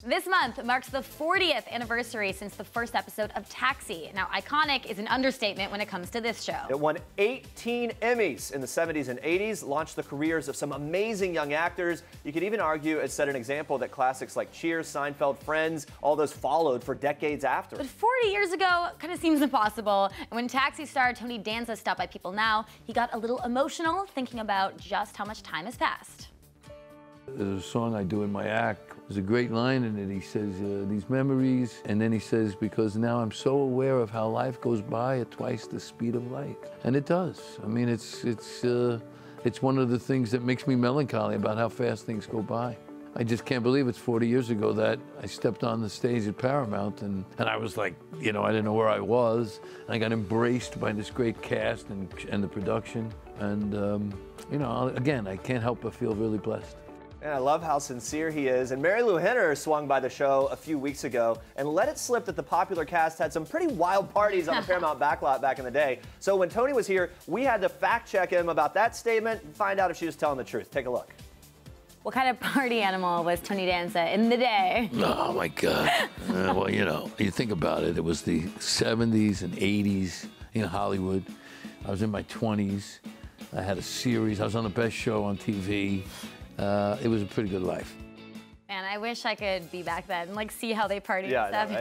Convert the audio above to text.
This month marks the 40th anniversary since the first episode of Taxi. Now, iconic is an understatement when it comes to this show. It won 18 Emmys in the 70s and 80s, launched the careers of some amazing young actors. You could even argue it set an example that classics like Cheers, Seinfeld, Friends, all those followed for decades after. But 40 years ago kind of seems impossible. And when Taxi star Tony Danza stopped by People Now, he got a little emotional thinking about just how much time has passed. There's a song I do in my act. There's a great line in it. He says, these memories, and then he says, because now I'm so aware of how life goes by at twice the speed of light. And it does. I mean, it's one of the things that makes me melancholy about how fast things go by. I just can't believe it's 40 years ago that I stepped on the stage at Paramount, and I was like, you know, I didn't know where I was. And I got embraced by this great cast and the production. And, you know, again, I can't help but feel really blessed. And I love how sincere he is. And Marilu Henner swung by the show a few weeks ago and let it slip that the popular cast had some pretty wild parties on the Paramount backlot back in the day. So when Tony was here, we had to fact check him about that statement and find out if she was telling the truth. Take a look. What kind of party animal was Tony Danza in the day? Oh, my God. Well, you know, you think about it, it was the 70s and 80s in Hollywood. I was in my 20s. I had a series. I was on the best show on TV. It was a pretty good life. Man, I wish I could be back then, like see how they partied Yeah, and stuff. I know, right?